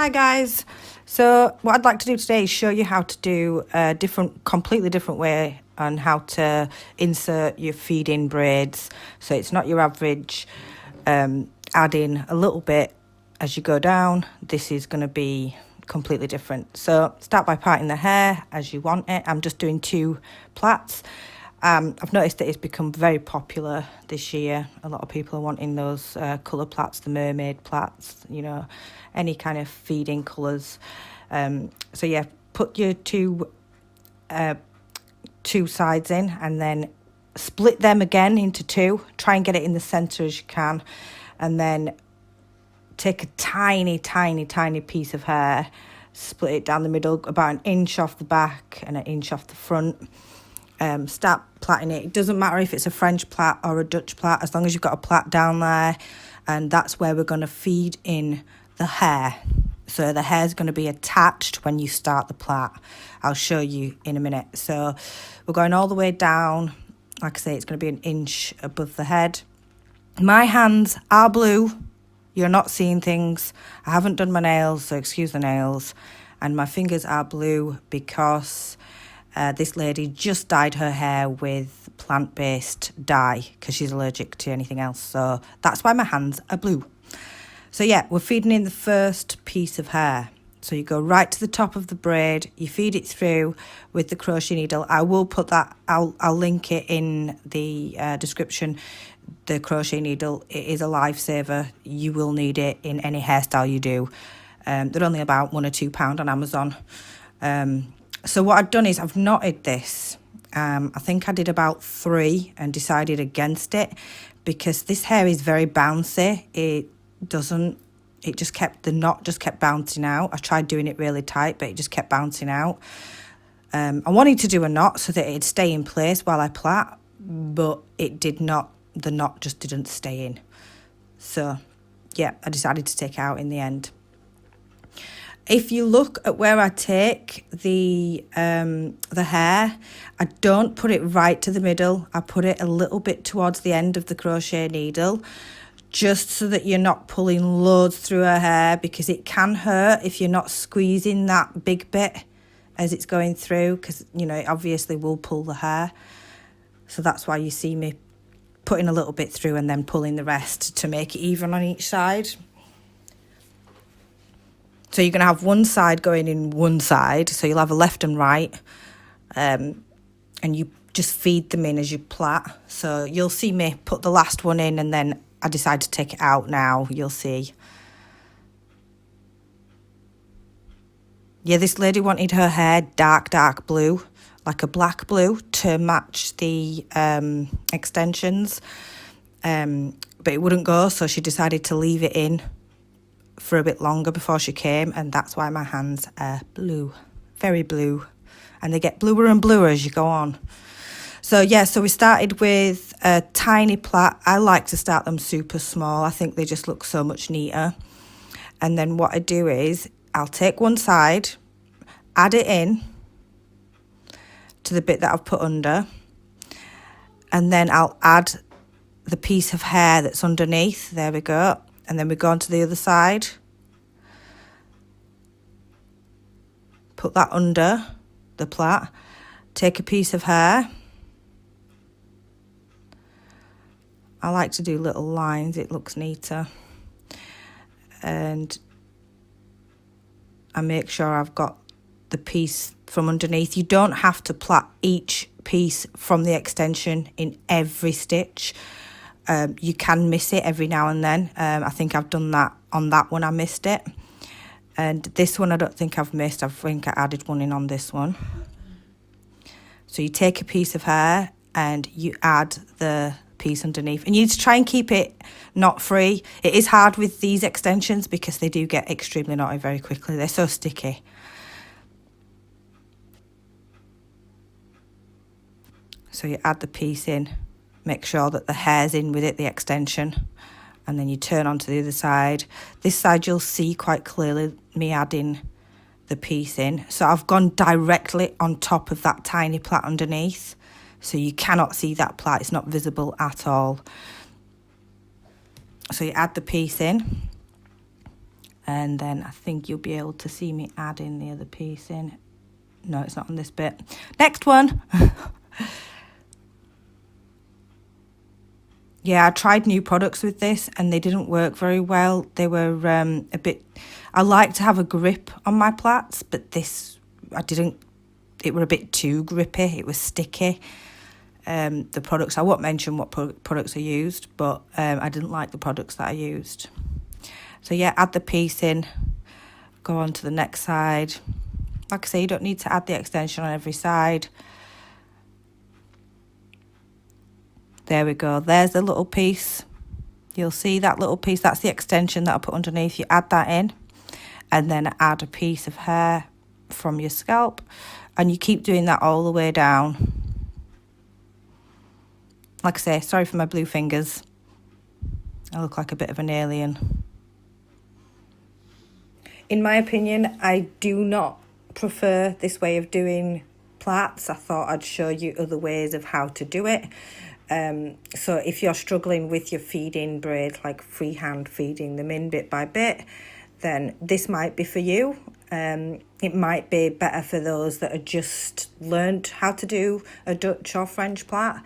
Hi guys, so what I'd like to do today is show you how to do a completely different way on how to insert your feed-in braids. So it's not your average add in a little bit as you go down. This is going to be completely different. So start by parting the hair as you want it. I'm just doing 2 plaits. I've noticed that it's become very popular this year. A lot of people are wanting those colour plaits, the mermaid plaits, you know, any kind of feeding colours. So yeah, put your two sides in and then split them again into 2. Try and get it in the centre as you can. And then take a tiny piece of hair, split it down the middle, about 1 inch off the back and 1 inch off the front. Start plaiting it. It doesn't matter if it's a French plait or a Dutch plait, as long as you've got a plait down there. And that's where we're going to feed in the hair. So the hair is going to be attached when you start the plait. I'll show you in a minute. So we're going all the way down. Like I say, it's going to be 1 inch above the head. My hands are blue. You're not seeing things. I haven't done my nails, so excuse the nails. And my fingers are blue because this lady just dyed her hair with plant-based dye because she's allergic to anything else. So that's why my hands are blue. So yeah, we're feeding in the first piece of hair. So you go right to the top of the braid, you feed it through with the crochet needle. I will put that, I'll link it in the description. The crochet needle, it is a lifesaver. You will need it in any hairstyle you do. They're only about £1 or £2 on Amazon. So what I've done is I've knotted this. I think I did about 3 and decided against it because this hair is very bouncy. The knot just kept bouncing out. I tried doing it really tight, but it just kept bouncing out. I wanted to do a knot so that it'd stay in place while I plait, but it did not. The knot just didn't stay in. So yeah, I decided to take it out in the end. If you look at where I take the hair, I don't put it right to the middle. I put it a little bit towards the end of the crochet needle, just so that you're not pulling loads through her hair, because it can hurt if you're not squeezing that big bit as it's going through, because, you know, it obviously will pull the hair. So that's why you see me putting a little bit through and then pulling the rest to make it even on each side. So you're going to have one side going in one side, so you'll have a left and right, and you just feed them in as you plait. So you'll see me put the last one in and then I decide to take it out now, you'll see. Yeah, this lady wanted her hair dark blue, like a black blue, to match the extensions, but it wouldn't go, so she decided to leave it in for a bit longer before she came, and that's why my hands are blue, very blue, and they get bluer and bluer as you go on. So yeah, so we started with a tiny plait. I like to start them super small. I think they just look so much neater. And then what I do is I'll take one side, add it in to the bit that I've put under, and then I'll add the piece of hair that's underneath. There we go. And then we go on to the other side. Put that under the plait. Take a piece of hair. I like to do little lines, it looks neater. And I make sure I've got the piece from underneath. You don't have to plait each piece from the extension in every stitch. You can miss it every now and then. I think I've done that on that one, I missed it. And this one I don't think I've missed. I think I added one in on this one. So you take a piece of hair and you add the piece underneath, and you need to try and keep it knot free. It is hard with these extensions because they do get extremely knotty very quickly. They're so sticky. So you add the piece in, make sure that the hair's in with it, the extension, and then you turn onto the other side. This side you'll see quite clearly me adding the piece in. So I've gone directly on top of that tiny plait underneath. So you cannot see that plait, it's not visible at all. So you add the piece in, And then I think you'll be able to see me adding the other piece in. No, it's not on this bit. Next one. Yeah, I tried new products with this and they didn't work very well. They were a bit... I like to have a grip on my plaits, but this, I didn't... It were a bit too grippy. It was sticky. The products, I won't mention what products I used, but I didn't like the products that I used. So yeah, add the piece in, go on to the next side. Like I say, you don't need to add the extension on every side. There we go, there's the little piece. You'll see that little piece, that's the extension that I put underneath. You add that in and then add a piece of hair from your scalp, and you keep doing that all the way down. Like I say, sorry for my blue fingers. I look like a bit of an alien. In my opinion, I do not prefer this way of doing plaits. I thought I'd show you other ways of how to do it. So if you're struggling with your feeding braids, like freehand feeding them in bit by bit, then this might be for you. It might be better for those that have just learned how to do a Dutch or French plait.